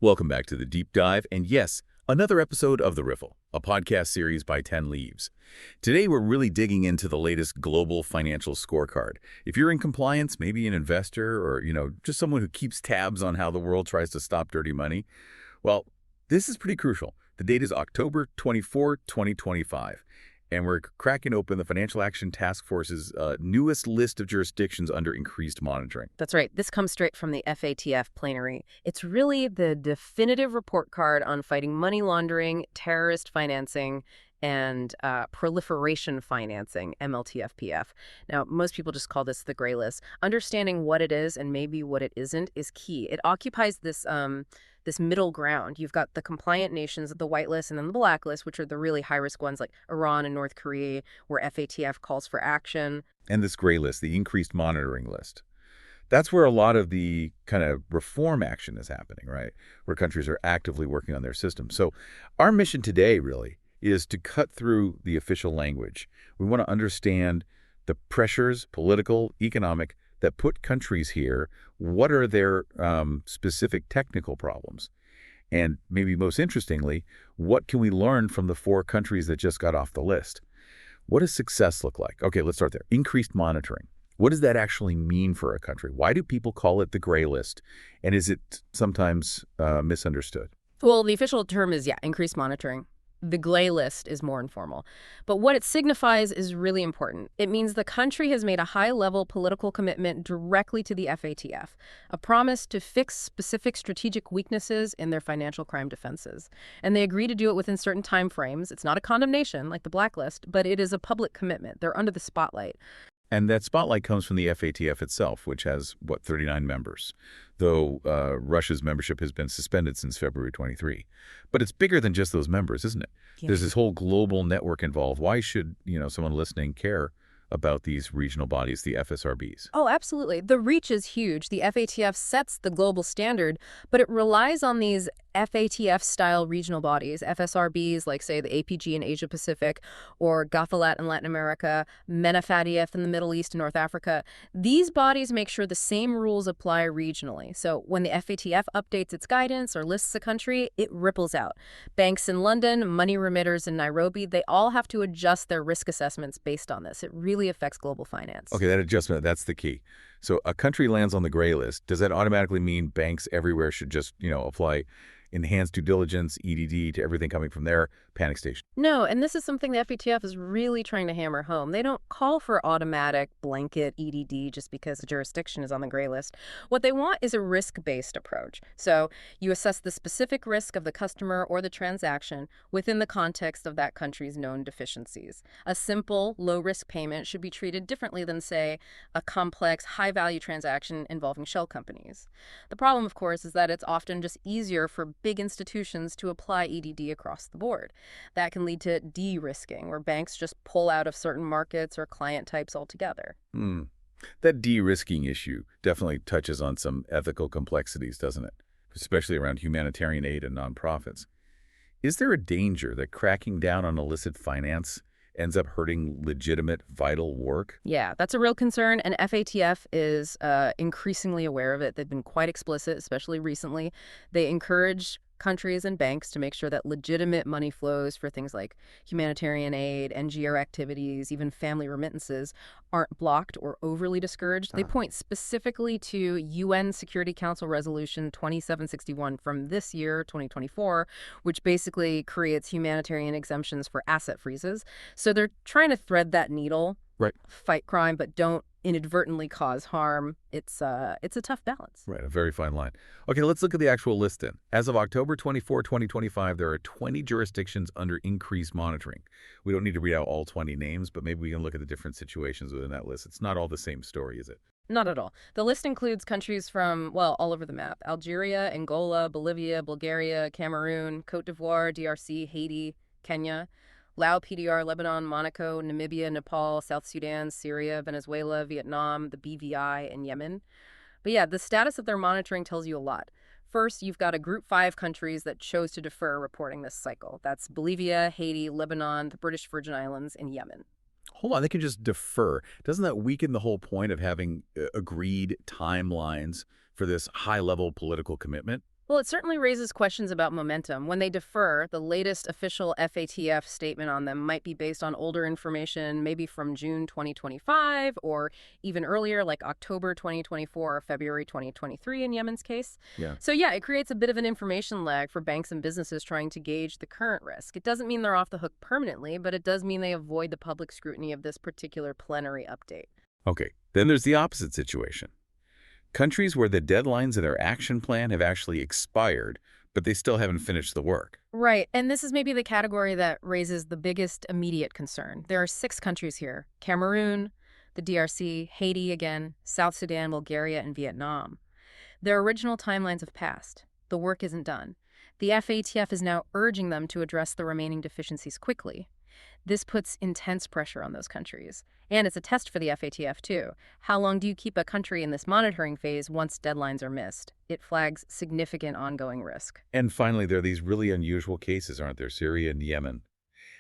Welcome back to the Deep Dive, and yes, another episode of The Riffle, a podcast series by 10 Leaves. Today, we're really digging into the latest global financial scorecard. If you're in compliance, maybe an investor or, just someone who keeps tabs on how the world tries to stop dirty money, well, this is pretty crucial. The date is October 24, 2025. And we're cracking open the Financial Action Task Force's newest list of jurisdictions under increased monitoring. That's right. This comes straight from the FATF plenary. It's really the definitive report card on fighting money laundering, terrorist financing, and proliferation financing, MLTFPF. Now, most people just call this the gray list. Understanding what it is and maybe what it isn't is key. It occupies this middle ground. You've got the compliant nations, the white list, and then the black list, which are the really high-risk ones like Iran and North Korea, where FATF calls for action. And this gray list, the increased monitoring list. That's where a lot of the kind of reform action is happening, right? Where countries are actively working on their system. So our mission today, really, is to cut through the official language. We want to understand the pressures, political, economic, that put countries here. What are their specific technical problems? And maybe most interestingly, what can we learn from the 4 countries that just got off the list? What does success look like? Okay, let's start there. Increased monitoring. What does that actually mean for a country? Why do people call it the gray list? And is it sometimes misunderstood? Well, the official term is, increased monitoring. The gray list is more informal. But what it signifies is really important. It means the country has made a high-level political commitment directly to the FATF, a promise to fix specific strategic weaknesses in their financial crime defenses. And they agree to do it within certain time frames. It's not a condemnation like the blacklist, but it is a public commitment. They're under the spotlight. And that spotlight comes from the FATF itself, which has, 39 members, though Russia's membership has been suspended since February 23. But it's bigger than just those members, isn't it? Yeah. There's this whole global network involved. Why should, someone listening care about these regional bodies, the FSRBs? Oh, absolutely. The reach is huge. The FATF sets the global standard, but it relies on these FATF-style regional bodies, FSRBs, like, say, the APG in Asia-Pacific, or GAFALAT in Latin America, MENAFATF in the Middle East and North Africa. These bodies make sure the same rules apply regionally. So when the FATF updates its guidance or lists a country, it ripples out. Banks in London, money remitters in Nairobi, they all have to adjust their risk assessments based on this. It really affects global finance. Okay, that adjustment, that's the key. So a country lands on the gray list. Does that automatically mean banks everywhere should just, apply enhanced due diligence, EDD, to everything coming from their panic station? No, and this is something the FATF is really trying to hammer home. They don't call for automatic blanket EDD just because a jurisdiction is on the gray list. What they want is a risk-based approach. So you assess the specific risk of the customer or the transaction within the context of that country's known deficiencies. A simple, low-risk payment should be treated differently than, say, a complex, high-value transaction involving shell companies. The problem, of course, is that it's often just easier for big institutions to apply EDD across the board. That can lead to de-risking, where banks just pull out of certain markets or client types altogether. That de-risking issue definitely touches on some ethical complexities, doesn't it? Especially around humanitarian aid and nonprofits. Is there a danger that cracking down on illicit finance ends up hurting legitimate, vital work? Yeah, that's a real concern, and FATF is increasingly aware of it. They've been quite explicit, especially recently. They encourage countries and banks to make sure that legitimate money flows for things like humanitarian aid, NGO activities, even family remittances aren't blocked or overly discouraged. They point specifically to UN Security Council Resolution 2761 from this year, 2024, which basically creates humanitarian exemptions for asset freezes. So they're trying to thread that needle, right? Fight crime, but don't inadvertently cause harm. It's a tough balance. Right, a very fine line. Okay, let's look at the actual list then. As of October 24, 2025, there are 20 jurisdictions under increased monitoring. We don't need to read out all 20 names, but maybe we can look at the different situations within that list. It's not all the same story, is it? Not at all. The list includes countries from, all over the map. Algeria, Angola, Bolivia, Bulgaria, Cameroon, Cote d'Ivoire, DRC, Haiti, Kenya, Laos, PDR, Lebanon, Monaco, Namibia, Nepal, South Sudan, Syria, Venezuela, Vietnam, the BVI, and Yemen. But yeah, the status of their monitoring tells you a lot. First, you've got a group 5 countries that chose to defer reporting this cycle. That's Bolivia, Haiti, Lebanon, the British Virgin Islands, and Yemen. Hold on, they can just defer. Doesn't that weaken the whole point of having agreed timelines for this high-level political commitment? Well, it certainly raises questions about momentum. When they defer, the latest official FATF statement on them might be based on older information, maybe from June 2025 or even earlier, like October 2024 or February 2023 in Yemen's case. Yeah. So, yeah, it creates a bit of an information lag for banks and businesses trying to gauge the current risk. It doesn't mean they're off the hook permanently, but it does mean they avoid the public scrutiny of this particular plenary update. Okay, then there's the opposite situation. Countries where the deadlines of their action plan have actually expired, but they still haven't finished the work. Right, and this is maybe the category that raises the biggest immediate concern. There are 6 countries here: Cameroon, the DRC, Haiti again, South Sudan, Bulgaria, and Vietnam. Their original timelines have passed. The work isn't done. The FATF is now urging them to address the remaining deficiencies quickly. This puts intense pressure on those countries. And it's a test for the FATF, too. How long do you keep a country in this monitoring phase once deadlines are missed? It flags significant ongoing risk. And finally, there are these really unusual cases, aren't there? Syria and Yemen.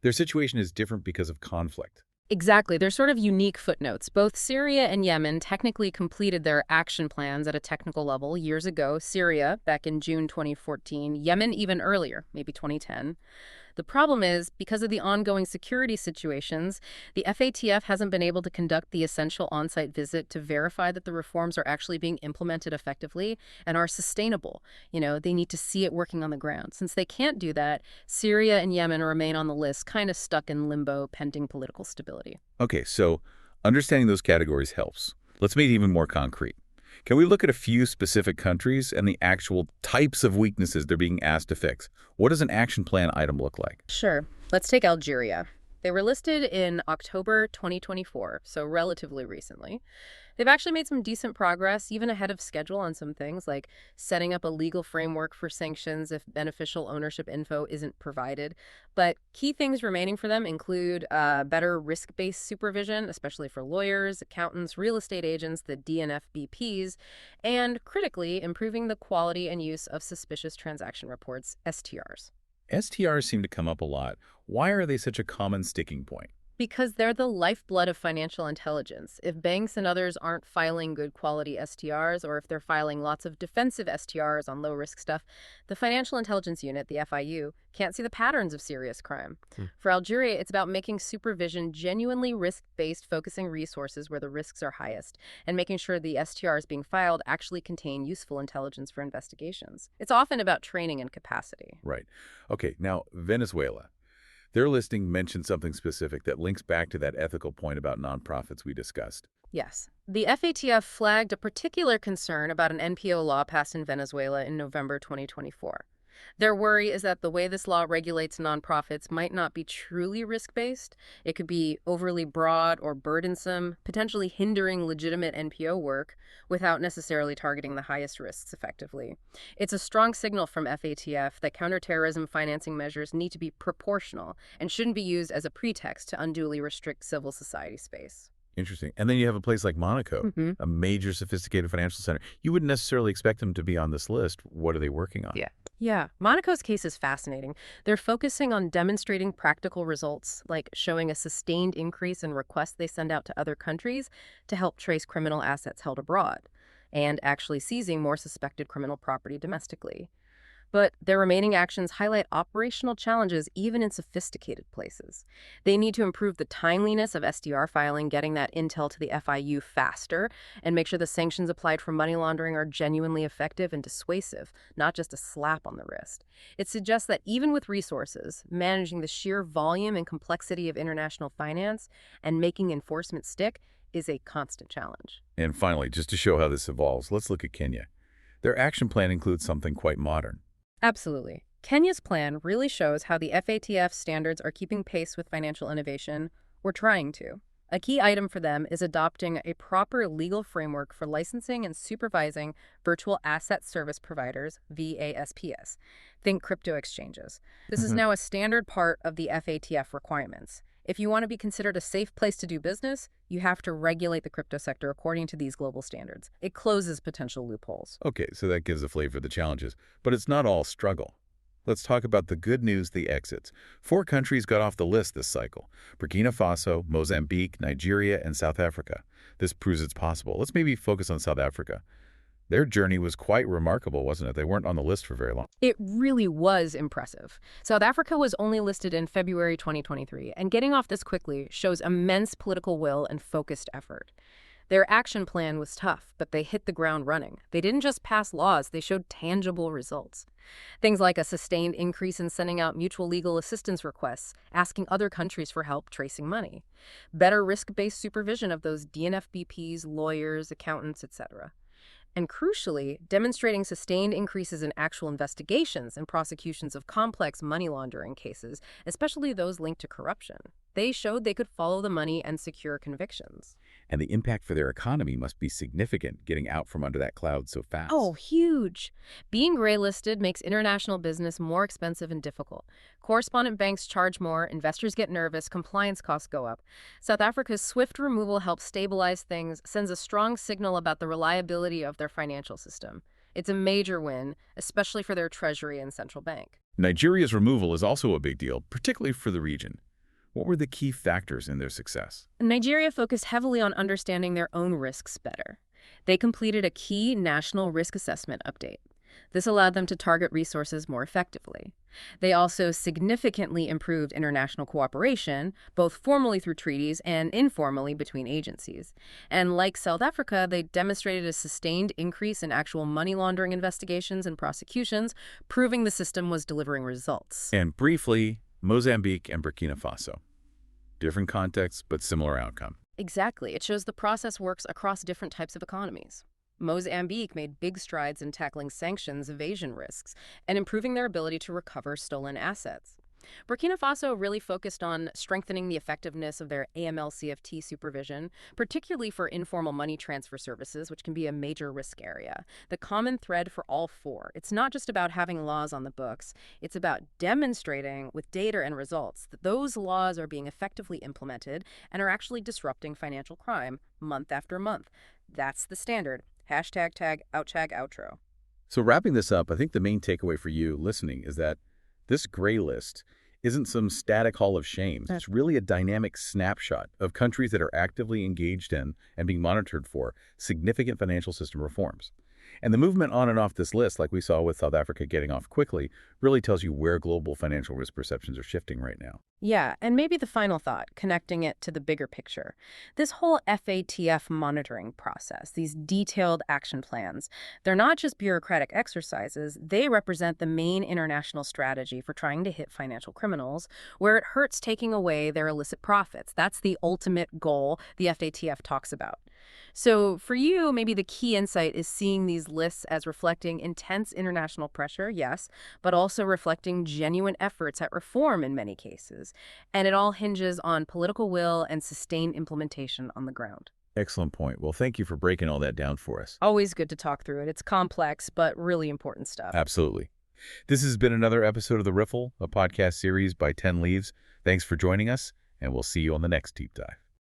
Their situation is different because of conflict. Exactly. They're sort of unique footnotes. Both Syria and Yemen technically completed their action plans at a technical level years ago. Syria, back in June 2014. Yemen, even earlier, maybe 2010. The problem is, because of the ongoing security situations, the FATF hasn't been able to conduct the essential on-site visit to verify that the reforms are actually being implemented effectively and are sustainable. They need to see it working on the ground. Since they can't do that, Syria and Yemen remain on the list, kind of stuck in limbo pending political stability. Okay, so understanding those categories helps. Let's make it even more concrete. Can we look at a few specific countries and the actual types of weaknesses they're being asked to fix? What does an action plan item look like? Sure. Let's take Algeria. They were listed in October 2024, so relatively recently. They've actually made some decent progress, even ahead of schedule on some things, like setting up a legal framework for sanctions if beneficial ownership info isn't provided. But key things remaining for them include better risk-based supervision, especially for lawyers, accountants, real estate agents, the DNFBPs, and critically, improving the quality and use of suspicious transaction reports, STRs. STRs seem to come up a lot. Why are they such a common sticking point? Because they're the lifeblood of financial intelligence. If banks and others aren't filing good quality STRs, or if they're filing lots of defensive STRs on low-risk stuff, the Financial Intelligence Unit, the FIU, can't see the patterns of serious crime. For Algeria, it's about making supervision genuinely risk-based, focusing resources where the risks are highest, and making sure the STRs being filed actually contain useful intelligence for investigations. It's often about training and capacity. Right. Okay, now Venezuela. Their listing mentions something specific that links back to that ethical point about nonprofits we discussed. Yes. The FATF flagged a particular concern about an NPO law passed in Venezuela in November 2024. Their worry is that the way this law regulates nonprofits might not be truly risk-based. It could be overly broad or burdensome, potentially hindering legitimate NPO work without necessarily targeting the highest risks effectively. It's a strong signal from FATF that counterterrorism financing measures need to be proportional and shouldn't be used as a pretext to unduly restrict civil society space. Interesting. And then you have a place like Monaco, a major sophisticated financial center. You wouldn't necessarily expect them to be on this list. What are they working on? Yeah, Monaco's case is fascinating. They're focusing on demonstrating practical results, like showing a sustained increase in requests they send out to other countries to help trace criminal assets held abroad, and actually seizing more suspected criminal property domestically. But their remaining actions highlight operational challenges even in sophisticated places. They need to improve the timeliness of SDR filing, getting that intel to the FIU faster, and make sure the sanctions applied for money laundering are genuinely effective and dissuasive, not just a slap on the wrist. It suggests that even with resources, managing the sheer volume and complexity of international finance and making enforcement stick is a constant challenge. And finally, just to show how this evolves, let's look at Kenya. Their action plan includes something quite modern. Absolutely. Kenya's plan really shows how the FATF standards are keeping pace with financial innovation, or trying to. A key item for them is adopting a proper legal framework for licensing and supervising virtual asset service providers, VASPS. Think crypto exchanges. This is now a standard part of the FATF requirements. If you want to be considered a safe place to do business, you have to regulate the crypto sector according to these global standards. It closes potential loopholes. Okay, so that gives a flavor of the challenges, but it's not all struggle. Let's talk about the good news, the exits. 4 countries got off the list this cycle: Burkina Faso, Mozambique, Nigeria, and South Africa. This proves it's possible. Let's maybe focus on South Africa. Their journey was quite remarkable, wasn't it? They weren't on the list for very long. It really was impressive. South Africa was only listed in February 2023, and getting off this quickly shows immense political will and focused effort. Their action plan was tough, but they hit the ground running. They didn't just pass laws, they showed tangible results. Things like a sustained increase in sending out mutual legal assistance requests, asking other countries for help tracing money. Better risk-based supervision of those DNFBPs, lawyers, accountants, etc. And crucially, demonstrating sustained increases in actual investigations and prosecutions of complex money laundering cases, especially those linked to corruption. They showed they could follow the money and secure convictions. And the impact for their economy must be significant, getting out from under that cloud so fast. Oh, huge. Being gray-listed makes international business more expensive and difficult. Correspondent banks charge more, investors get nervous, compliance costs go up. South Africa's swift removal helps stabilize things, sends a strong signal about the reliability of their financial system. It's a major win, especially for their treasury and central bank. Nigeria's removal is also a big deal, particularly for the region. What were the key factors in their success? Nigeria focused heavily on understanding their own risks better. They completed a key national risk assessment update. This allowed them to target resources more effectively. They also significantly improved international cooperation, both formally through treaties and informally between agencies. And like South Africa, they demonstrated a sustained increase in actual money laundering investigations and prosecutions, proving the system was delivering results. And briefly, Mozambique and Burkina Faso. Different contexts, but similar outcome. Exactly. It shows the process works across different types of economies. Mozambique made big strides in tackling sanctions evasion risks and improving their ability to recover stolen assets. Burkina Faso really focused on strengthening the effectiveness of their AML-CFT supervision, particularly for informal money transfer services, which can be a major risk area. The common thread for all four, it's not just about having laws on the books, it's about demonstrating with data and results that those laws are being effectively implemented and are actually disrupting financial crime month after month. That's the standard. Hashtag tag outro. So wrapping this up, I think the main takeaway for you listening is that this gray list isn't some static hall of shame. It's really a dynamic snapshot of countries that are actively engaged in and being monitored for significant financial system reforms. And the movement on and off this list, like we saw with South Africa getting off quickly, really tells you where global financial risk perceptions are shifting right now. Yeah, and maybe the final thought, connecting it to the bigger picture. This whole FATF monitoring process, these detailed action plans, they're not just bureaucratic exercises, they represent the main international strategy for trying to hit financial criminals, where it hurts taking away their illicit profits. That's the ultimate goal the FATF talks about. So for you, maybe the key insight is seeing these lists as reflecting intense international pressure, yes, but also reflecting genuine efforts at reform in many cases. And it all hinges on political will and sustained implementation on the ground. Excellent point. Well, thank you for breaking all that down for us. Always good to talk through it. It's complex, but really important stuff. Absolutely. This has been another episode of The Riffle, a podcast series by 10 Leaves. Thanks for joining us, and we'll see you on the next Deep Dive.